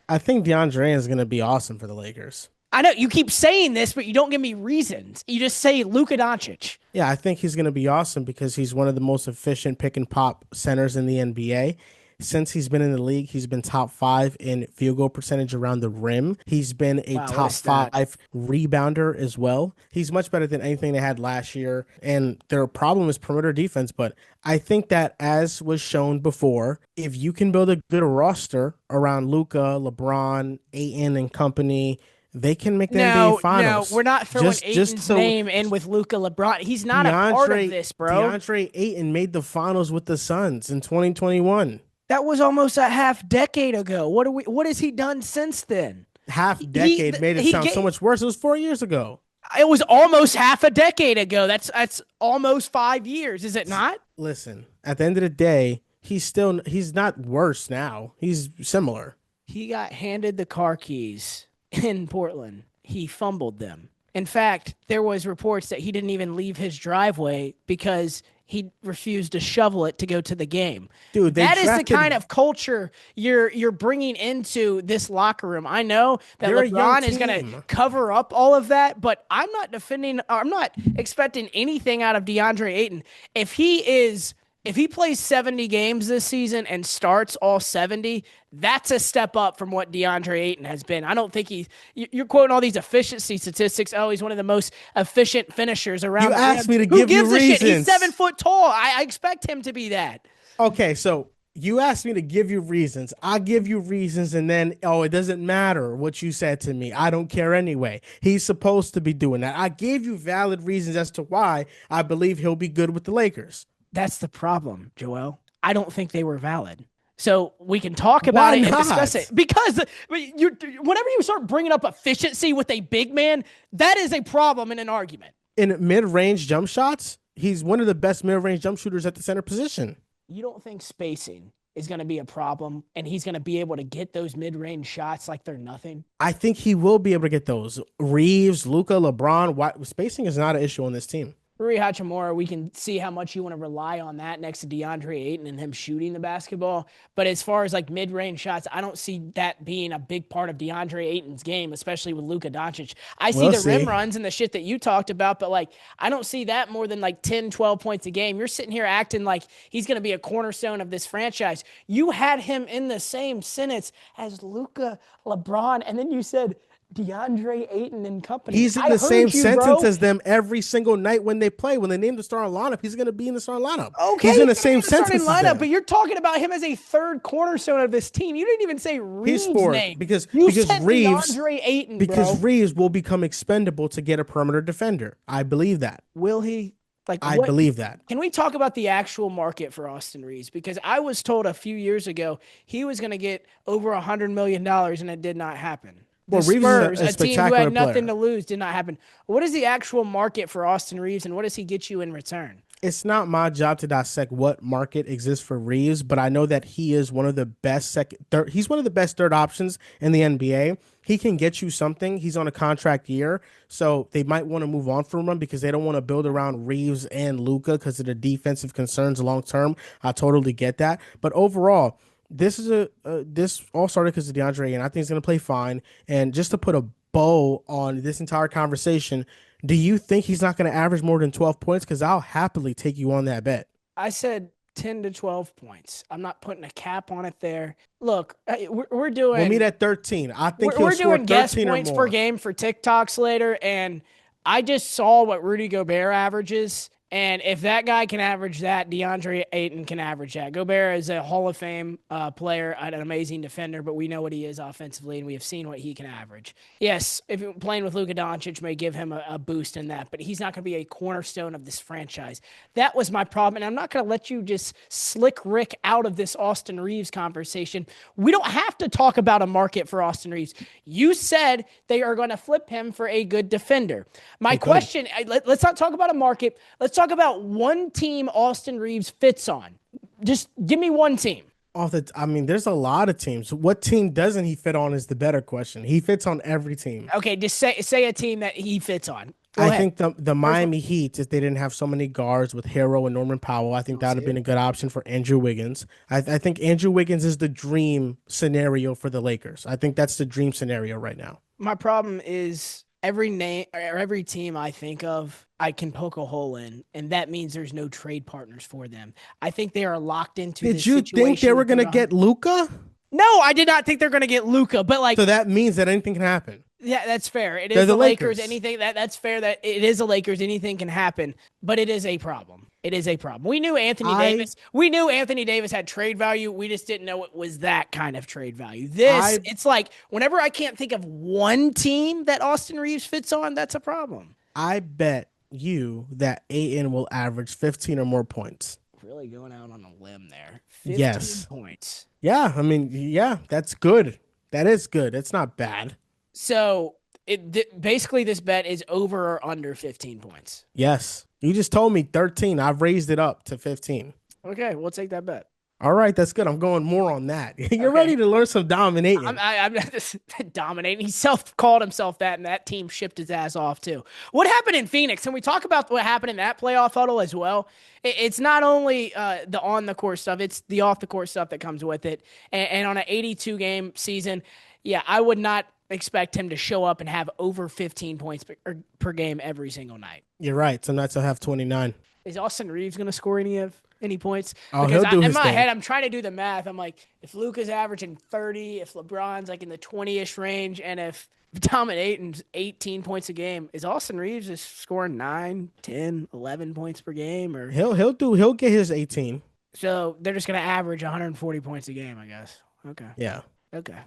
I think DeAndre is going to be awesome for the Lakers. I know you keep saying this, but you don't give me reasons. You just say Luka Doncic. Yeah, I think he's going to be awesome because he's one of the most efficient pick and pop centers in the NBA. Since he's been in the league, he's been top five in field goal percentage around the rim. He's been a Wow, what a top stat. five rebounder as well. He's much better than anything they had last year. And their problem is perimeter defense. But I think that, as was shown before, if you can build a good roster around Luca, LeBron, Aiton, and company, they can make the NBA No, no, we're Finals. not throwing Just Aiton's so name in with Luka LeBron. He's not a part of DeAndre this, bro. DeAndre Ayton made the finals with the Suns in 2021. That was almost a half decade ago. What has he done since then? Half He decade made it he sound so gave, much worse. It was 4 years ago. it was almost half a decade ago. That's almost 5 years, is it not? Listen, at the end of the day, he's not worse now. He's similar. He got handed the car keys in Portland. He fumbled them. In fact, there was reports that he didn't even leave his driveway because he refused to shovel it to go to the game. Dude, they That is the drafted kind of culture you're bringing into this locker room. I know that they're a young LeBron is going to team. cover up all of that, but I'm not expecting anything out of DeAndre Ayton. If he plays 70 games this season and starts all 70, that's a step up from what DeAndre Ayton has been. I don't think you're quoting all these efficiency statistics. Oh, he's one of the most efficient finishers around. You asked me to Who give you gives a shit? He's reasons. 7 foot tall. I expect him to be that. Okay, so you asked me to give you reasons. I give you reasons, and then, oh, it doesn't matter what you said to me. I don't care anyway. He's supposed to be doing that. I gave you valid reasons as to why I believe he'll be good with the Lakers. That's the problem, Joel. I don't think they were valid. So we can talk Why about it and not? discuss it because whenever you start bringing up efficiency with a big man, that is a problem in an argument. In mid-range jump shots, he's one of the best mid-range jump shooters at the center position. You don't think spacing is going to be a problem and he's going to be able to get those mid-range shots like they're nothing? I think he will be able to get those. Reeves, Luca, LeBron, spacing is not an issue on this team. Rui Hachimura, we can see how much you want to rely on that next to DeAndre Ayton and him shooting the basketball. But as far as like mid-range shots, I don't see that being a big part of DeAndre Ayton's game, especially with Luka Doncic. I see We'll the see. rim runs and the shit that you talked about, but like I don't see that more than like 10, 12 points a game. You're sitting here acting like he's going to be a cornerstone of this franchise. You had him in the same sentence as Luka, LeBron, and then you said DeAndre Ayton and company. He's in I the heard same you, sentence bro. as them every single night when they play. When they name the starting lineup, he's going to be in the starting lineup. Okay, He's in the he's same the starting sentence as lineup, but them. you're talking about him as a third cornerstone of this team. You didn't even say He's Reeves' for name. because You because said Reeves DeAndre Ayton, because bro. Reeves will become expendable to get a perimeter defender. I believe that. Will he? Like I what? believe that. Can we talk about the actual market for Austin Reeves? Because I was told a few years ago he was going to get over $100 million, and it did not happen. The Well, Reeves is Spurs, a a team who spectacular had nothing player. to lose, did not happen. What is the actual market for Austin Reeves, and what does he get you in return? It's not my job to dissect what market exists for Reeves, but I know that he is one of the best third. He's one of the best third options in the NBA. He can get you something. He's on a contract year, so they might want to move on from him because they don't want to build around Reeves and Luca because of the defensive concerns long term. I totally get that, but overall, this all started because of DeAndre, and I think he's going to play fine. And just to put a bow on this entire conversation, do you think he's not going to average more than 12 points? Because I'll happily take you on that bet. I said 10 to 12 points. I'm not putting a cap on it there. Look, we're doing. We'll meet at 13. I think We're he'll score doing guest 13 or points per more. game for TikToks later, and I just saw what Rudy Gobert averages. And if that guy can average that, DeAndre Ayton can average that. Gobert is a Hall of Fame player, an amazing defender, but we know what he is offensively, and we have seen what he can average. Yes, if playing with Luka Doncic may give him a boost in that, but he's not going to be a cornerstone of this franchise. That was my problem, and I'm not going to let you just slick Rick out of this Austin Reeves conversation. We don't have to talk about a market for Austin Reeves. You said they are going to flip him for a good defender. My question, let's not talk about a market. Let's talk about one team Austin Reeves fits on. Just give me one team. I mean, there's a lot of teams. What team doesn't he fit on is the better question. He fits on every team. Okay, just say a team that he fits on. Go I ahead. think the First one. Miami Heat, if they didn't have so many guards with Hero and Norman Powell, I I think don't that would see have been it. a good option for Andrew Wiggins. I think Andrew Wiggins is the dream scenario for the Lakers. I think that's the dream scenario right now. My problem is every name or every team I think of, I can poke a hole in, and that means there's no trade partners for them. I think they are locked into Did this you think they situation were with going their to get Luca? No, I did not think they're going to get Luca, but So like, that means that anything can happen. yeah, that's fair. It They're is the the Lakers. Lakers. Anything that's fair. That it is the Lakers. Anything can happen, but it is a problem. It is a problem. We knew Anthony I Davis. We knew Anthony Davis had trade value. We just didn't know it was that kind of trade value. This, I it's like whenever I can't think of one team that Austin Reeves fits on, that's a problem. I bet you that Aiton will average 15 or more points. Really going out on a limb there. 15 Yes. points. Yeah, I mean, yeah, that's good. That is good. It's not bad. So basically this bet is over or under 15 points. Yes. You just told me 13. I've raised it up to 15. Okay, we'll take that bet. All right, that's good. I'm going more on that. You're ready Okay. to learn some dominating. I'm not just dominating. He self called himself that, and that team shipped his ass off too. What happened in Phoenix? Can we talk about what happened in that playoff huddle as well? It's not only the on the court stuff; it's the off the court stuff that comes with it. And on an 82 game season, yeah, I would not expect him to show up and have over 15 points per game every single night. You're right. Some nights I'll have 29. Is Austin Reeves going to score any points? Oh, Because he'll do in his my thing. head, I'm trying to do the math. I'm like, if Luka's averaging 30, if LeBron's like in the 20-ish range, and if Tom and Aiton's 18 points a game, is Austin Reeves just scoring 9, 10, 11 points per game? Or He'll get his 18. so they're just going to average 140 points a game, I guess. Okay. Yeah. Okay.